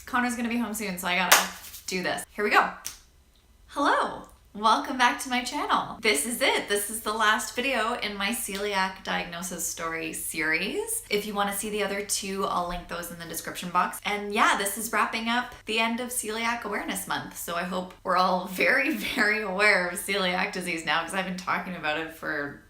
Connor's gonna be home soon, so I gotta do this. Here we go. Hello, welcome back to my channel. This is it. This is the last video in my celiac diagnosis story series. If you wanna see the other two, I'll link those in the description box. And yeah, this is wrapping up the end of Celiac Awareness Month. So I hope we're all very, very aware of celiac disease now, because I've been talking about it for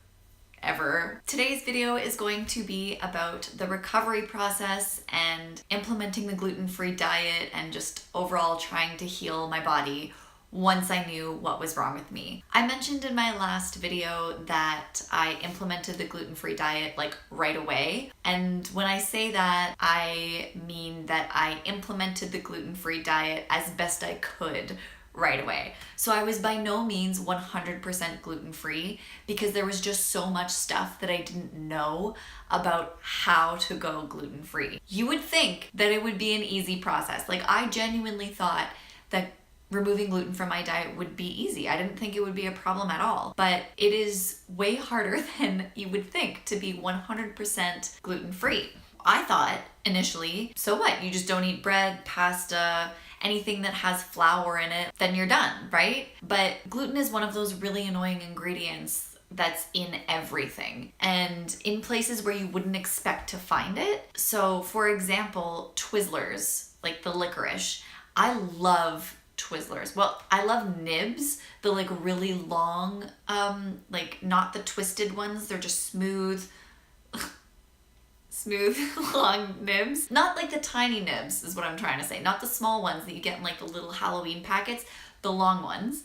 ever. Today's video is going to be about the recovery process and implementing the gluten-free diet and just overall trying to heal my body once I knew what was wrong with me. I mentioned in my last video that I implemented the gluten-free diet like right away. And when I say that, I mean that I implemented the gluten-free diet as best I could right away. So I was by no means 100% gluten-free because there was just so much stuff that I didn't know about how to go gluten-free. You would think that it would be an easy process. Like, I genuinely thought that removing gluten from my diet would be easy. I didn't think it would be a problem at all, but it is way harder than you would think to be 100% gluten-free. I thought initially, so what? You just don't eat bread, pasta, anything that has flour in it, then you're done, right? But gluten is one of those really annoying ingredients that's in everything and in places where you wouldn't expect to find it. So for example, Twizzlers, like the licorice. I love Twizzlers. Well, I love nibs, the like really long, like not the twisted ones, they're just smooth, long nibs. Not like the tiny nibs is what I'm trying to say. Not the small ones that you get in like the little Halloween packets, the long ones.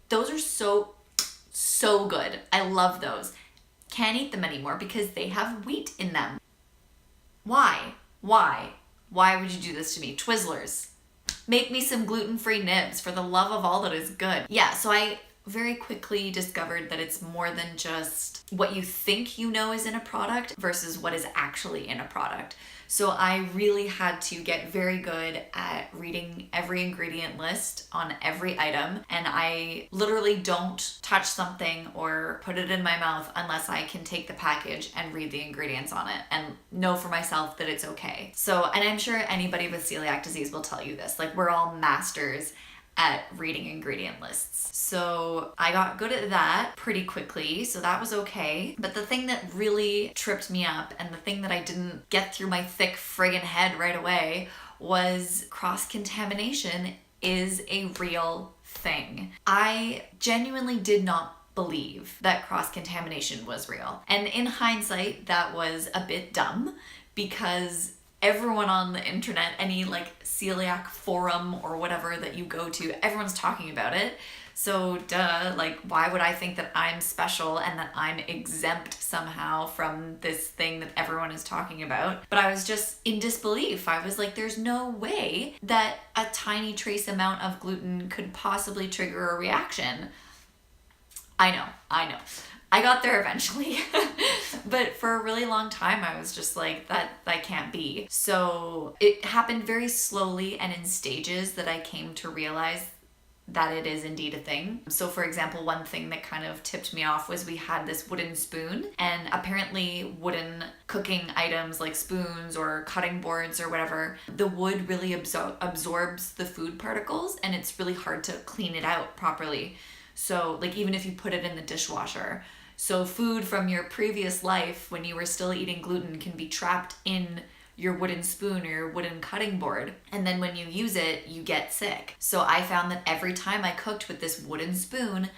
Those are so good. I love those. Can't eat them anymore because they have wheat in them. Why? Why would you do this to me? Twizzlers. Make me some gluten-free nibs for the love of all that is good. Yeah, so I very quickly discovered that it's more than just what you think you know is in a product versus what is actually in a product. So I really had to get very good at reading every ingredient list on every item, and I literally don't touch something or put it in my mouth unless I can take the package and read the ingredients on it and know for myself that it's okay. So, and I'm sure anybody with celiac disease will tell you this, like we're all masters at reading ingredient lists. So I got good at that pretty quickly, so that was okay. But the thing that really tripped me up and the thing that I didn't get through my thick friggin' head right away was cross-contamination is a real thing. I genuinely did not believe that cross-contamination was real. And in hindsight, that was a bit dumb because everyone on the internet, any like celiac forum or whatever that you go to, everyone's talking about it. So duh, like why would I think that I'm special and that I'm exempt somehow from this thing that everyone is talking about? But I was just in disbelief. I was like, there's no way that a tiny trace amount of gluten could possibly trigger a reaction. I know. I got there eventually, but for a really long time I was just like, that can't be. So it happened very slowly and in stages that I came to realize that it is indeed a thing. So for example, one thing that kind of tipped me off was we had this wooden spoon, and apparently wooden cooking items like spoons or cutting boards or whatever, the wood really absorbs the food particles and it's really hard to clean it out properly. So like even if you put it in the dishwasher, so food from your previous life when you were still eating gluten can be trapped in your wooden spoon or your wooden cutting board. And then when you use it, you get sick. So I found that every time I cooked with this wooden spoon,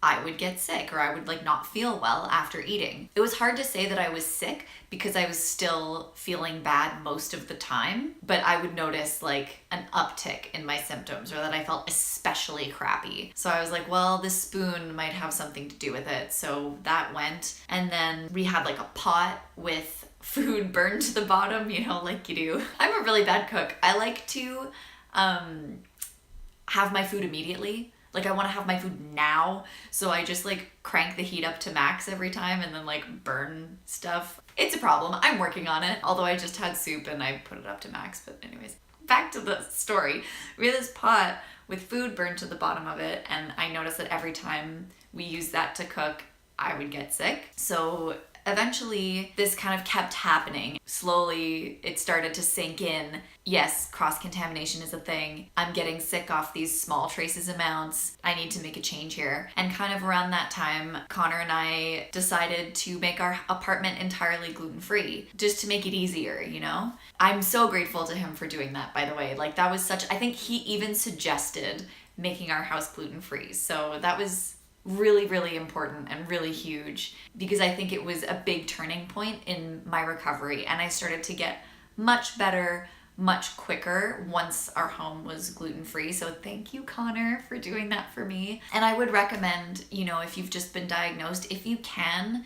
I would get sick or I would like not feel well after eating. It was hard to say that I was sick because I was still feeling bad most of the time, but I would notice like an uptick in my symptoms or that I felt especially crappy. So I was like, well, this spoon might have something to do with it. So that went. And then we had like a pot with food burned to the bottom, you know, like you do. I'm a really bad cook. I like to have my food immediately. Like I want to have my food now, so I just like crank the heat up to max every time and then like burn stuff. It's a problem. I'm working on it, although I just had soup and I put it up to max. But anyways, back to the story. We had this pot with food burned to the bottom of it, and I noticed that every time we used that to cook, I would get sick. So eventually this kind of kept happening. Slowly it started to sink in yes, cross-contamination is a thing. I'm getting sick off these small traces amounts. I need to make a change here. And kind of around that time, Connor and I decided to make our apartment entirely gluten-free, just to make it easier, you know? I'm so grateful to him for doing that, by the way. Like, that was I think he even suggested making our house gluten-free. So that was really, really important and really huge, because I think it was a big turning point in my recovery, and I started to get much better much quicker once our home was gluten-free. So thank you, Connor, for doing that for me. And I would recommend, you know, if you've just been diagnosed, if you can,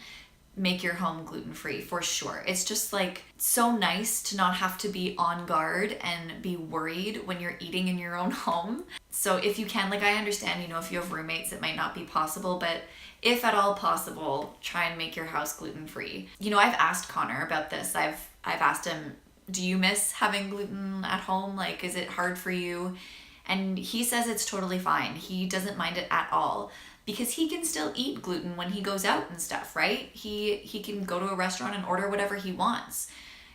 make your home gluten-free for sure. It's just like so nice to not have to be on guard and be worried when you're eating in your own home. So if you can, like, I understand, you know, if you have roommates, it might not be possible, but if at all possible, try and make your house gluten-free. You know, I've asked Connor about this. I've asked him, do you miss having gluten at home? Like, is it hard for you? And he says it's totally fine. He doesn't mind it at all, because he can still eat gluten when he goes out and stuff, right? He can go to a restaurant and order whatever he wants.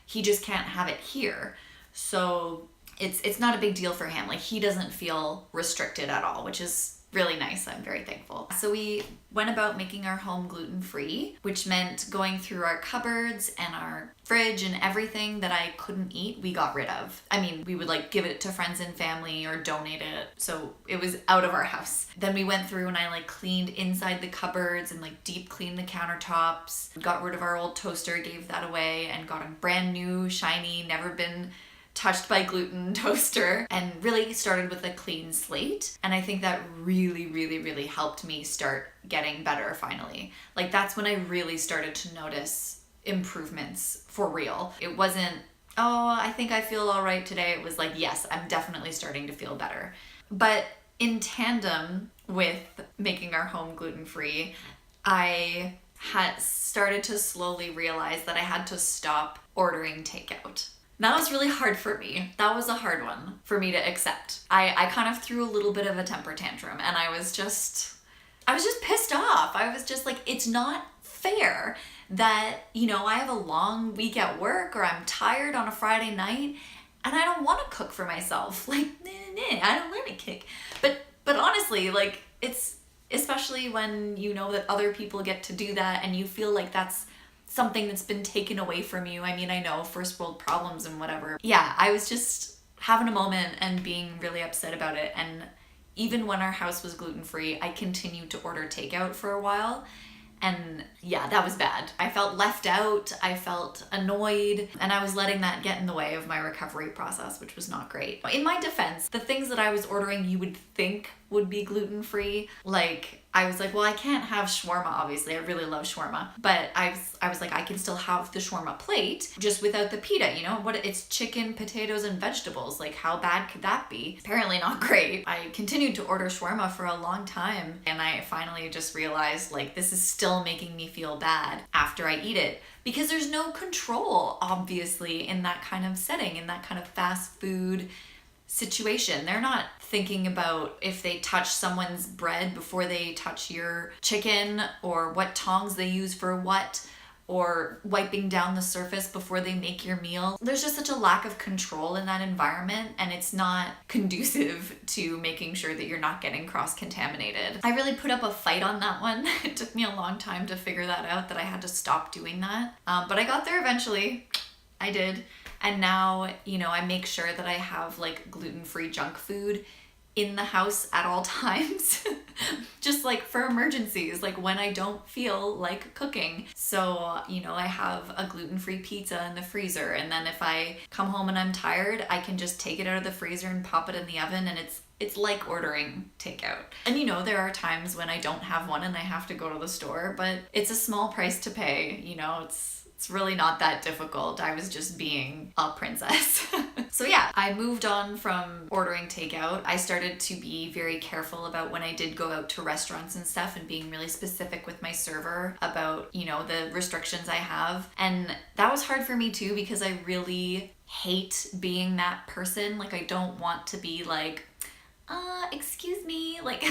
He just can't have it here. So it's not a big deal for him. Like, he doesn't feel restricted at all, which is really nice. I'm very thankful. So we went about making our home gluten-free, which meant going through our cupboards and our fridge, and everything that I couldn't eat, we got rid of. I mean, we would like give it to friends and family or donate it. So it was out of our house. Then we went through and I like cleaned inside the cupboards and like deep cleaned the countertops, got rid of our old toaster, gave that away, and got a brand new, shiny, never been touched by gluten toaster, and really started with a clean slate. And I think that really, really, really helped me start getting better finally. Like, that's when I really started to notice improvements for real. It wasn't, oh, I think I feel all right today. It was like, yes, I'm definitely starting to feel better. But in tandem with making our home gluten-free, I had started to slowly realize that I had to stop ordering takeout. That was really hard for me. That was a hard one for me to accept. I kind of threw a little bit of a temper tantrum, and I was just pissed off. I was just like, it's not fair that, you know, I have a long week at work, or I'm tired on a Friday night and I don't want to cook for myself. Like, I don't want to cook. But honestly, like, it's especially when you know that other people get to do that and you feel like that's something that's been taken away from you. I mean, I know first world problems and whatever. Yeah, I was just having a moment and being really upset about it. And even when our house was gluten-free, I continued to order takeout for a while. And yeah, that was bad. I felt left out, I felt annoyed, and I was letting that get in the way of my recovery process, which was not great. In my defense, the things that I was ordering you would think would be gluten-free, like, I was like, well, I can't have shawarma, obviously. I really love shawarma. But I was like, I can still have the shawarma plate, just without the pita, you know? It's chicken, potatoes, and vegetables. Like, how bad could that be? Apparently not great. I continued to order shawarma for a long time, and I finally just realized, like, this is still making me feel bad after I eat it. Because there's no control, obviously, in that kind of setting, in that kind of fast food situation. They're not thinking about if they touch someone's bread before they touch your chicken, or what tongs they use for what, or wiping down the surface before they make your meal. There's just such a lack of control in that environment, and it's not conducive to making sure that you're not getting cross-contaminated. I really put up a fight on that one. It took me a long time to figure that out, that I had to stop doing that. But I got there eventually. I did. And now, you know, I make sure that I have like gluten-free junk food in the house at all times, just like for emergencies, like when I don't feel like cooking. So, you know, I have a gluten-free pizza in the freezer, and then if I come home and I'm tired, I can just take it out of the freezer and pop it in the oven, and it's like ordering takeout. And you know, there are times when I don't have one and I have to go to the store, but it's a small price to pay, you know, it's really not that difficult. I was just being a princess. So yeah, I moved on from ordering takeout. I started to be very careful about when I did go out to restaurants and stuff, and being really specific with my server about, you know, the restrictions I have. And that was hard for me too, because I really hate being that person. Like, I don't want to be like, excuse me, like,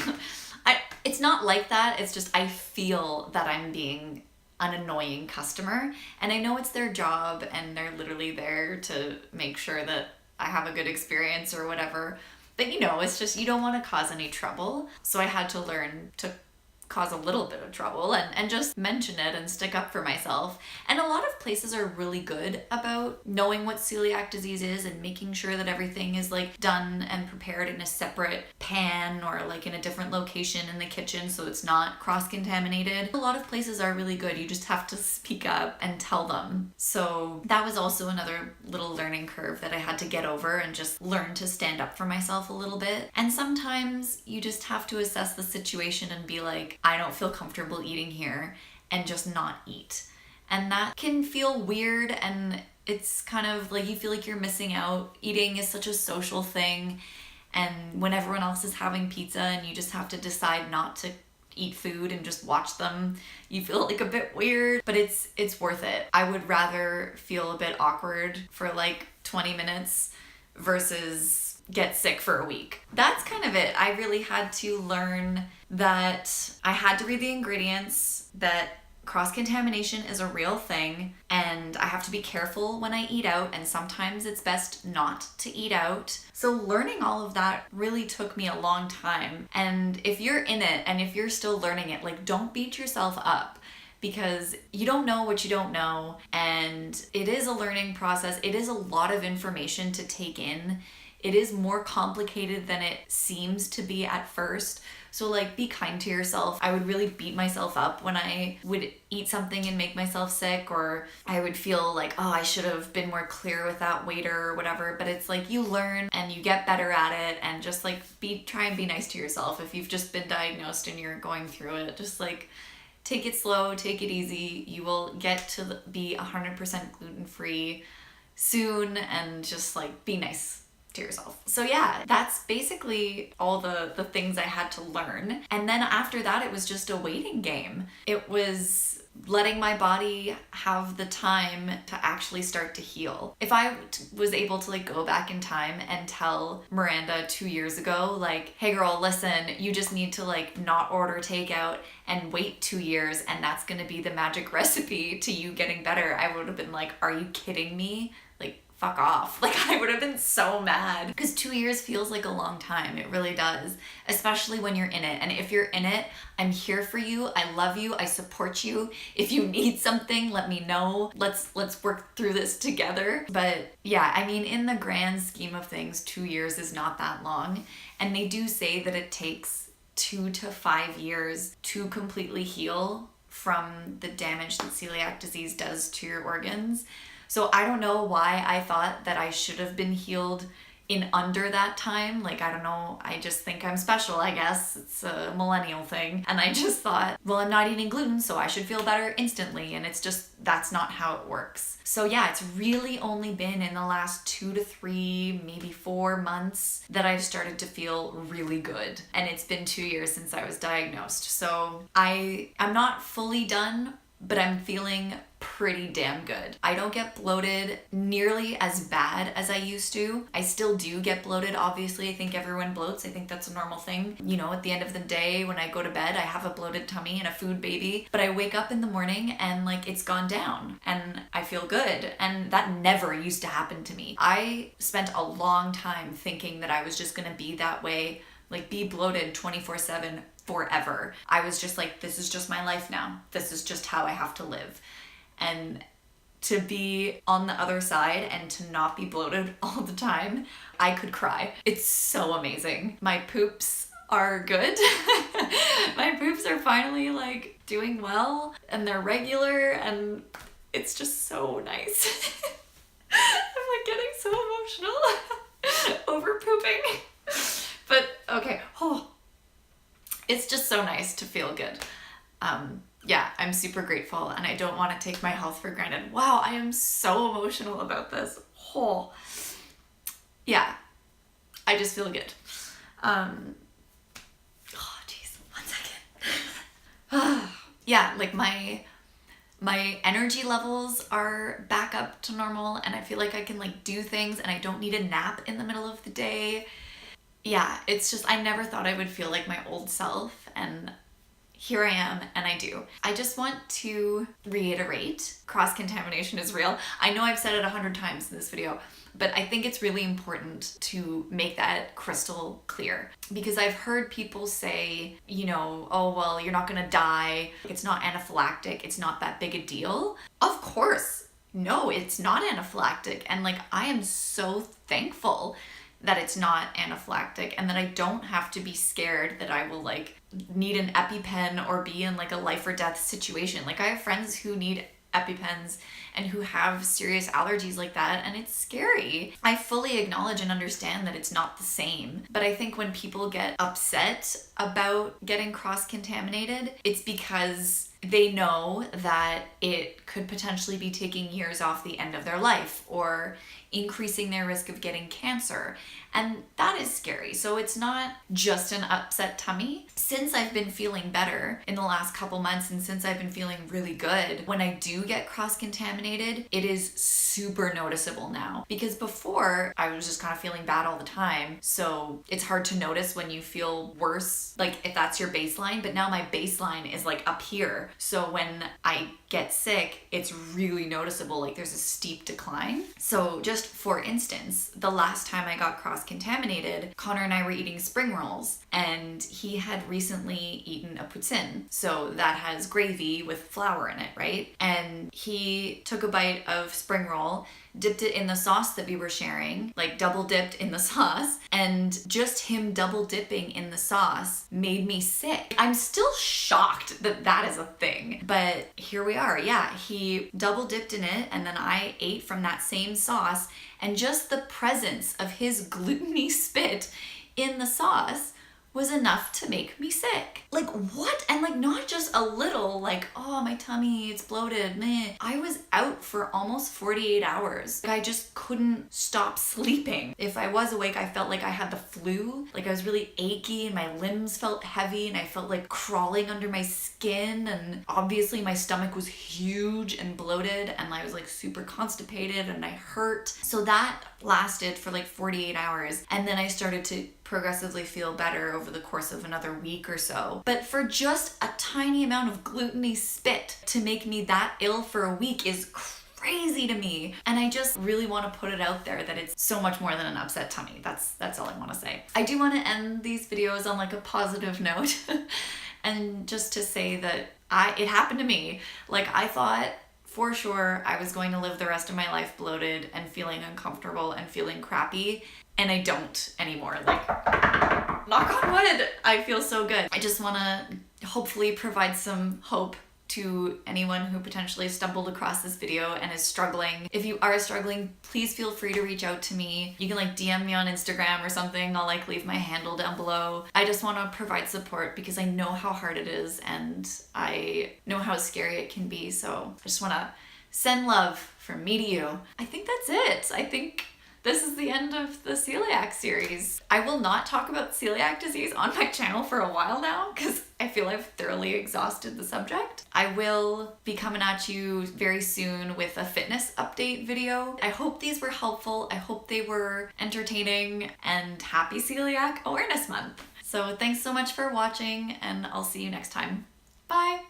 it's not like that. It's just, I feel that I'm being an annoying customer, and I know it's their job and they're literally there to make sure that I have a good experience or whatever. But it's just you don't want to cause any trouble. So I had to learn to cause a little bit of trouble and just mention it and stick up for myself. And a lot of places are really good about knowing what celiac disease is and making sure that everything is like done and prepared in a separate pan or like in a different location in the kitchen so it's not cross-contaminated. A lot of places are really good. You just have to speak up and tell them. So that was also another little learning curve that I had to get over and just learn to stand up for myself a little bit. And sometimes you just have to assess the situation and be like, I don't feel comfortable eating here, and just not eat. And that can feel weird, and it's kind of like you feel like you're missing out. Eating is such a social thing, and when everyone else is having pizza and you just have to decide not to eat food and just watch them, you feel like a bit weird, but it's worth it. I would rather feel a bit awkward for like 20 minutes versus get sick for a week. That's kind of it. I really had to learn that I had to read the ingredients, that cross-contamination is a real thing, and I have to be careful when I eat out, and sometimes it's best not to eat out. So learning all of that really took me a long time. And if you're in it and if you're still learning it, like, don't beat yourself up, because you don't know what you don't know, and it is a learning process. It is a lot of information to take in. It is more complicated than it seems to be at first. So like, be kind to yourself. I would really beat myself up when I would eat something and make myself sick, or I would feel like, oh, I should have been more clear with that waiter or whatever. But it's like, you learn and you get better at it, and just like try and be nice to yourself. If you've just been diagnosed and you're going through it, just like take it slow, take it easy. You will get to be 100% gluten-free soon, and just like be nice to yourself. So yeah, that's basically all the things I had to learn. And then after that, it was just a waiting game. It was letting my body have the time to actually start to heal. If I was able to like go back in time and tell Miranda 2 years ago, like, hey girl, listen, you just need to like not order takeout and wait 2 years, and that's gonna be the magic recipe to you getting better, I would have been like, are you kidding me? Like, fuck off. Like, I would have been so mad, because 2 years feels like a long time. It really does, especially when you're in it. And if you're in it, I'm here for you. I love you. I support you. If you need something, let me know. Let's work through this together. But yeah, I mean, in the grand scheme of things, 2 years is not that long. And they do say that it takes 2 to 5 years to completely heal from the damage that celiac disease does to your organs. So I don't know why I thought that I should have been healed in under that time. Like, I don't know, I just think I'm special, I guess. It's a millennial thing. And I just thought, well, I'm not eating gluten, so I should feel better instantly. And it's just, that's not how it works. So yeah, it's really only been in the last 2 to 3, maybe 4 months that I've started to feel really good. And it's been 2 years since I was diagnosed. So I'm not fully done, but I'm feeling pretty damn good. I don't get bloated nearly as bad as I used to. I still do get bloated, obviously. I think everyone bloats. I think that's a normal thing. You know, at the end of the day, when I go to bed, I have a bloated tummy and a food baby, but I wake up in the morning and like it's gone down and I feel good. And that never used to happen to me. I spent a long time thinking that I was just gonna be that way, like be bloated 24/7 forever. I was just like, this is just my life now. This is just how I have to live. And to be on the other side and to not be bloated all the time, I could cry. It's so amazing. My poops are good. My poops are finally like doing well, and they're regular, and it's just so nice. I'm like getting so emotional over pooping. But okay, it's just so nice to feel good. Yeah, I'm super grateful, and I don't want to take my health for granted. Wow, I am so emotional about this. Yeah, I just feel good. Geez, 1 second. Yeah, like my energy levels are back up to normal, and I feel like I can like do things, and I don't need a nap in the middle of the day. Yeah, it's just, I never thought I would feel like my old self, and here I am, and I do. I just want to reiterate, cross-contamination is real. I know I've said it 100 times in this video, but I think it's really important to make that crystal clear, because I've heard people say, you know, oh, well, you're not gonna die. It's not anaphylactic. It's not that big a deal. Of course, no, it's not anaphylactic. And like, I am so thankful that it's not anaphylactic and that I don't have to be scared that I will like need an EpiPen or be in like a life or death situation. Like, I have friends who need EpiPens and who have serious allergies like that, and it's scary. I fully acknowledge and understand that it's not the same, but I think when people get upset about getting cross-contaminated, it's because they know that it could potentially be taking years off the end of their life or increasing their risk of getting cancer. And that is scary. So it's not just an upset tummy. Since I've been feeling better in the last couple months, and since I've been feeling really good, when I do get cross-contaminated, it is super noticeable now. Because before, I was just kind of feeling bad all the time. So it's hard to notice when you feel worse, like if that's your baseline. But now my baseline is like up here. So when I get sick, it's really noticeable. Like, there's a steep decline. So just for instance, the last time I got cross-contaminated, Connor and I were eating spring rolls, and he had recently eaten a poutine. So that has gravy with flour in it, right? And he took a bite of spring roll, dipped it in the sauce that we were sharing, like double dipped in the sauce, and just him double dipping in the sauce made me sick. I'm still shocked that that is a thing, but here we are. Yeah, he double dipped in it, and then I ate from that same sauce, and just the presence of his gluten-y spit in the sauce was enough to make me sick. Like, what? And like, not just a little, like, oh, my tummy, it's bloated, meh. I was out for almost 48 hours. I just couldn't stop sleeping. If I was awake, I felt like I had the flu. Like, I was really achy and my limbs felt heavy and I felt like crawling under my skin, and obviously my stomach was huge and bloated, and I was like super constipated and I hurt. So that lasted for like 48 hours, and then I started to progressively feel better over the course of another week or so. But for just a tiny amount of gluten-y spit to make me that ill for a week is crazy to me. And I just really want to put it out there that it's so much more than an upset tummy. That's all I want to say. I do want to end these videos on like a positive note and just to say that it happened to me. Like, I thought for sure I was going to live the rest of my life bloated and feeling uncomfortable and feeling crappy, and I don't anymore. Like, knock on wood, I feel so good. I just want to hopefully provide some hope to anyone who potentially stumbled across this video and is struggling. If you are struggling, please feel free to reach out to me. You can like DM me on Instagram or something. I'll like leave my handle down below. I just want to provide support because I know how hard it is and I know how scary it can be. So I just want to send love from me to you. I think that's it. I think this is the end of the celiac series. I will not talk about celiac disease on my channel for a while now because I feel I've thoroughly exhausted the subject. I will be coming at you very soon with a fitness update video. I hope these were helpful. I hope they were entertaining, and happy Celiac Awareness Month. So thanks so much for watching, and I'll see you next time. Bye.